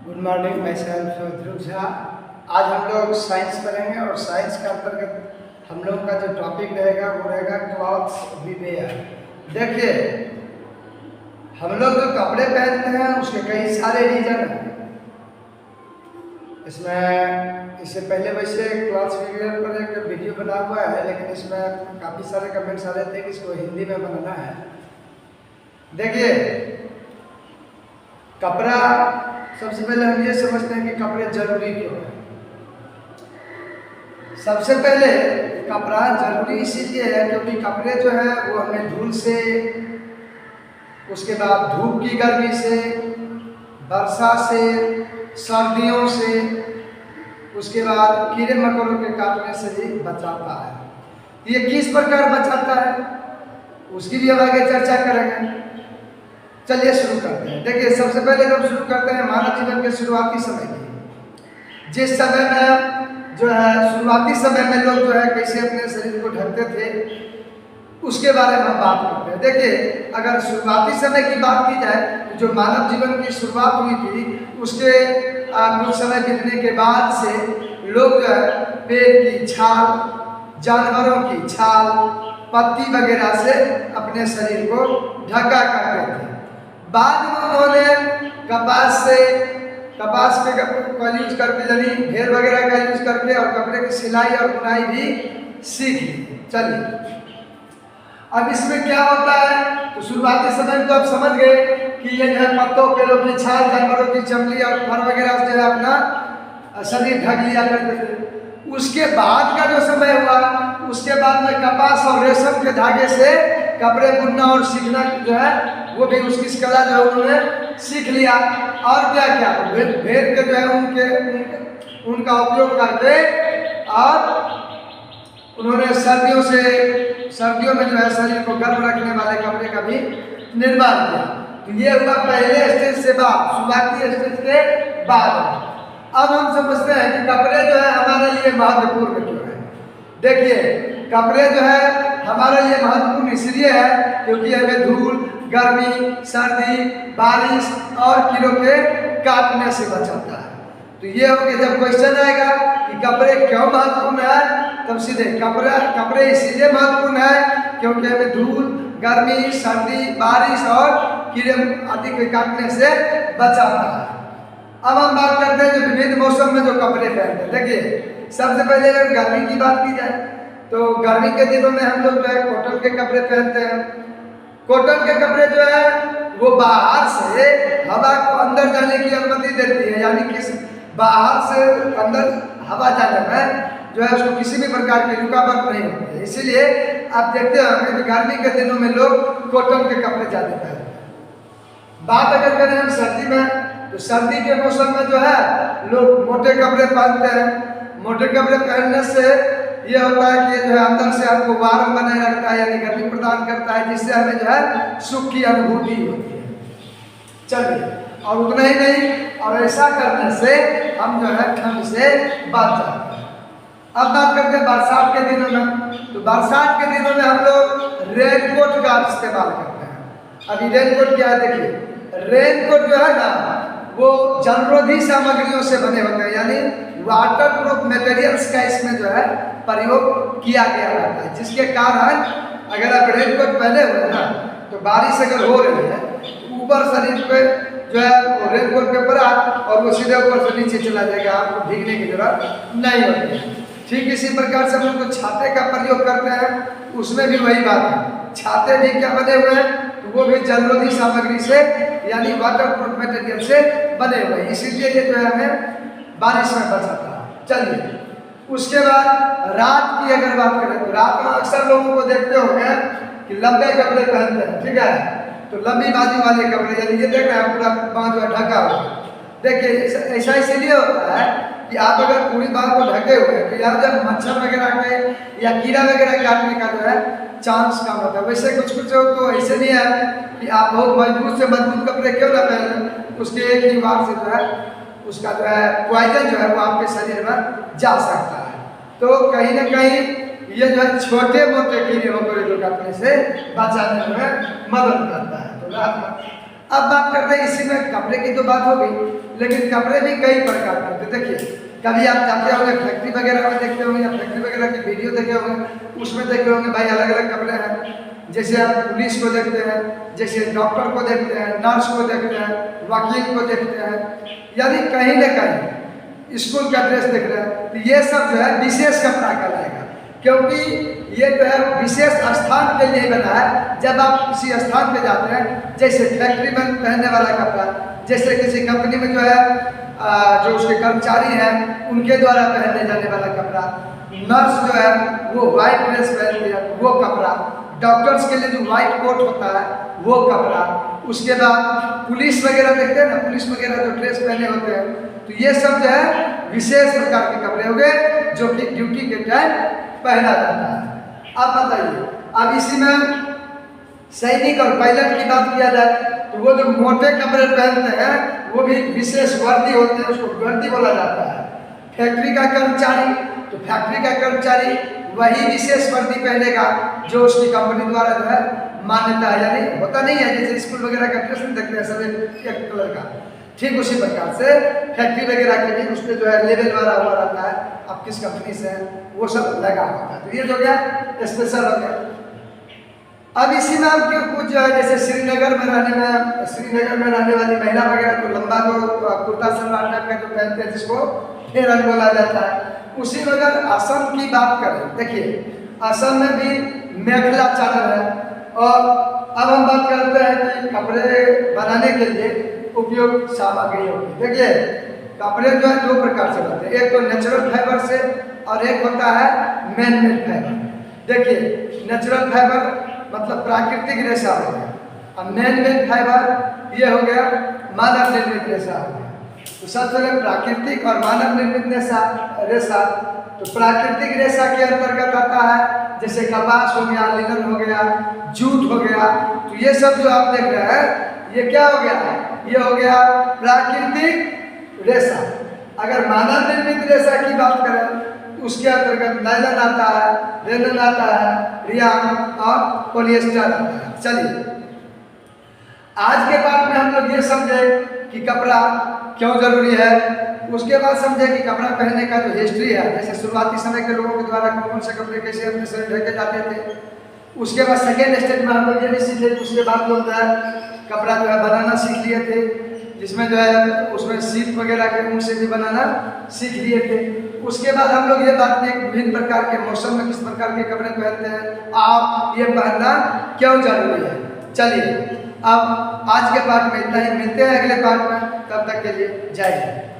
Good morning, my self ध्रुव झा। आज हम लोग साइंस पढ़ेंगे और साइंस के अंतर्गत हम लोग का जो टॉपिक रहेगा वो रहेगा क्लॉथ्स वी वेयर। देखिए, हम लोग जो कपड़े पहनते हैं उसके कई सारे रीजन हैं। इसमें इससे पहले वैसे क्लॉथ्स वी वेयर पर एक वीडियो बना हुआ है, लेकिन इसमें काफ़ी सारे कमेंट्स आ रहे थे कि इसको हिंदी में बनाना है। देखिए, कपड़ा सबसे पहले हम ये समझते हैं कि कपड़े जरूरी क्यों है। सबसे पहले कपड़ा जरूरी इसीलिए है क्योंकि कपड़े जो है वो हमें धूल से, उसके बाद धूप की गर्मी से, वर्षा से, सर्दियों से, उसके बाद कीड़े मकोड़ों के काटने से भी बचाता है। ये किस प्रकार बचाता है उसकी भी हम आगे चर्चा करेंगे। चलिए शुरू करते हैं। देखिए, सबसे पहले जब शुरू करते हैं मानव जीवन के शुरुआती समय की, जिस समय में जो है शुरुआती समय में लोग जो है कैसे अपने शरीर को ढकते थे उसके बारे में हम बात करते हैं। देखिए, अगर शुरुआती समय की बात की जाए तो जो मानव जीवन की शुरुआत हुई थी उसके कुछ समय बीतने के बाद से लोग जो है पेड़ की छाल, जानवरों की छाल, पत्ती वगैरह से अपने शरीर को ढका करते थे। बाद में उन्होंने कपास का यूज करके, यानी घेर वगैरह का यूज करके और कपड़े की सिलाई और बुनाई भी सीख ली। चलिए, अब इसमें क्या होता है तो शुरुआती समय में तो आप समझ गए कि ये जो है पत्तों, पेड़ों की छाल, जानवरों की चमड़ी और फर वगैरह से जो है अपना शरीर ढक लिया करते थे। उसके बाद का जो समय हुआ उसके बाद में कपास और रेशम के धागे से कपड़े बुनना और सीखना जो है वो भी उसकी कला जो है उन्होंने सीख लिया। और क्या क्या भेड़ के जो है उनका उपयोग करके और उन्होंने सर्दियों में जो है शरीर को गर्म रखने वाले कपड़े का भी निर्माण किया। तो ये हुआ पहले स्टेज से बाद, शुरुआती स्टेज के बाद। अब हम समझते हैं कि कपड़े जो है हमारे लिए महत्वपूर्ण क्यों है। देखिए, कपड़े जो है हमारे लिए महत्वपूर्ण इसलिए है क्योंकि हमें धूल, गर्मी, सर्दी, बारिश और कीड़ों के काटने से बचाता है। तो ये हो कि जब क्वेश्चन आएगा कि कपड़े क्यों महत्वपूर्ण है, तब सीधे कपड़े इसीलिए महत्वपूर्ण है क्योंकि हमें धूल, गर्मी, सर्दी, बारिश और कीड़े आदि के काटने से बचाता है। अब हम बात करते हैं जो विभिन्न मौसम में जो कपड़े पहनते हैं। देखिए, सबसे पहले अगर गर्मी की बात की जाए तो गर्मी के दिनों में हम लोग जो है कॉटन के कपड़े पहनते हैं। कॉटन के कपड़े जो है वो बाहर से हवा को अंदर जाने की अनुमति देती है, यानी कि बाहर से अंदर हवा जाने में जो है उसको किसी भी प्रकार की रुकावट नहीं होती है। इसीलिए आप देखते होंगे कि गर्मी के दिनों में लोग कॉटन के कपड़े ज़्यादा पहनते हैं। बात अगर करें हम सर्दी में तो सर्दी के मौसम में जो है लोग मोटे कपड़े पहनते हैं। मोटे कपड़े पहनने से ये होता है कि जो है अंदर से हमको वार्म बनाए रखता है, यानी गर्मी प्रदान करता है, जिससे हमें जो है सुख की अनुभूति होती है। चलिए, और उतना ही नहीं, और ऐसा करने से हम जो है ठंड से बच जाते हैं। अब बात करते हैं बरसात के दिनों में। तो बरसात के दिनों में हम लोग रेनकोट का इस्तेमाल करते हैं। अभी रेनकोट क्या है, देखिए, रेनकोट जो है ना वो जलरोधी सामग्रियों से बने होते हैं, यानी वाटर प्रूफ मटेरियल्स का इसमें जो है प्रयोग किया गया रहता है, जिसके कारण अगर आप रेनकोट पहने हुए ना तो बारिश अगर हो रही है तो ऊपर शरीर पे जो है रेनकोट के ऊपर और वो सीधे ऊपर से नीचे चला जाएगा, आपको भीगने की जरूरत नहीं होती। ठीक इसी प्रकार से हम लोग छाते का प्रयोग करते हैं, उसमें भी वही बात है। छाते भी क्या बने हुए हैं तो वो भी जलरोधी सामग्री से, यानी वाटर प्रूफ मटेरियल से बने हुए हैं, इसीलिए ये जो है हमें बारिश में बचाता है। चलिए, उसके बाद रात की अगर बात करें तो रात में अक्सर लोगों को देखते होंगे कि लंबे कपड़े पहनते हैं, ठीक है, तो लंबी बाजू वाले कपड़े, यानी ये देख रहे हैं पूरा बाँह जो ढका हुआ। देखिए, ऐसा इसलिए होता है कि आप अगर पूरी बाँह को ढके हुए हैं तो यहाँ जब मच्छर वगैरह के या कीड़ा वगैरह काटने का जो है चांस कम होता है। वैसे कुछ तो ऐसे नहीं है कि आप बहुत मजबूत से मजबूत कपड़े क्यों ना पहने, उसके एक ही बार से जो है उसका जो है पॉइजन जो है वो आपके शरीर में जा सकता है। तो कहीं ना कहीं ये जो है छोटे मोटे कीड़े मकोड़े जो काटने से बचाने में मदद करता है। तो अब बात करते हैं इसी में कपड़े की तो बात हो गई, लेकिन कपड़े भी कई प्रकार के होते हैं। देखिए कभी आप जाते होंगे फैक्ट्री वगैरह में देखते होंगे, या फैक्ट्री वगैरह की वीडियो देखे होंगे, उसमें देखे होंगे भाई अलग अलग कपड़े हैं। जैसे आप पुलिस को देखते हैं, जैसे डॉक्टर को देखते हैं, नर्स को देखते हैं, वकील को देखते हैं, यानी कहीं ना कहीं स्कूल का ड्रेस देख रहे हैं, तो ये सब जो है विशेष कपड़ा कहलाएगा, क्योंकि ये जो है विशेष स्थान के लिए बना है। जब आप किसी स्थान पे जाते हैं, जैसे फैक्ट्री में पहनने वाला कपड़ा, जैसे किसी कंपनी में जो है जो उसके कर्मचारी हैं उनके द्वारा पहने जाने वाला कपड़ा, नर्स जो है वो व्हाइट ड्रेस पहनती है वो कपड़ा, डॉक्टर्स के लिए जो व्हाइट कोट होता है वो कपड़ा, उसके बाद पुलिस वगैरह देखते हैं ना, पुलिस वगैरह जो ड्रेस पहने होते हैं, तो ये सब जो है विशेष प्रकार के कपड़े हो गए जो कि ड्यूटी के टाइम पहना जाता है। अब बताइए, अब इसी में सैनिक और पायलट की बात किया जाए तो वो जो मोटे कपड़े पहनते हैं वो भी विशेष वर्दी होते हैं, उसको वर्दी बोला जाता है। फैक्ट्री का कर्मचारी, तो फैक्ट्री का कर्मचारी वही विशेष वर्दी पहनेगा जो उसकी कंपनी द्वारा जो है मान्यता है, यानी होता नहीं है जैसे स्कूल वगैरह का ड्रेस नहीं देखते हैं सब एक कलर का, ठीक उसी प्रकार से फैक्ट्री वगैरह के भी उस पर जो है लेवल वाला हुआ रहता है, आप किस कंपनी से हैं वो सब लगा होता है। तो ये जो गया स्पेशल हो गया। अब इसी में आपके कुछ जैसे श्रीनगर में रहने वाली महिला वगैरह तो लंबा जो कुर्ता सलवार टाइप का जो पहनते हैं जिसको फेरन बोला जाता है, उसी में अगर असम की बात करें, देखिए असम में भी मेखला चादर है। और अब हम बात करते हैं कि कपड़े बनाने के लिए उपयोग सामग्री होगी। देखिए कपड़े जो है दो प्रकार से बनते हैं, एक तो नेचुरल फाइबर से और एक होता है मैन मेड फाइबर। देखिए नेचुरल फाइबर मतलब प्राकृतिक रेशा हो गया, और मैन मेड फाइबर ये हो गया मानव निर्मित रेशा हो गया। तो सबसे पहले प्राकृतिक और मानव निर्मित रेशा, तो प्राकृतिक रेशा के अंतर्गत आता है जैसे कपास हो गया, लिनन हो गया, जूट हो गया, तो ये सब जो आप देख रहे हैं ये क्या हो गया, ये हो गया प्राकृतिक रेशा। अगर मानव निर्मित रेशा की बात करें तो उसके अंतर्गत नायलॉन आता है, रेलन आता है, रियान और पॉलिएस्टर आता है। चलिए आज के पाठ में हम लोग ये समझे कि कपड़ा क्यों जरूरी है, उसके बाद समझे कि कपड़ा पहनने का जो हिस्ट्री है, जैसे शुरुआती समय के लोगों के द्वारा कौन से कपड़े कैसे अपने शरीर ढके जाते थे। उसके बाद सेकेंड स्टेज में हम लोग ये भी सीखे, उसके बाद लोग जो है कपड़ा जो है बनाना सीख लिए थे, जिसमें जो है उसमें सीप वगैरह के ऊन से भी बनाना सीख लिए थे। उसके बाद हम लोग ये बात किए विभिन्न प्रकार के मौसम में किस प्रकार के कपड़े पहनते हैं, आप ये पहनना क्यों जरूरी है। चलिए अब आज के पाठ में इतना ही, मिलते हैं अगले पाठ में, तब तक के लिए जय हिंद।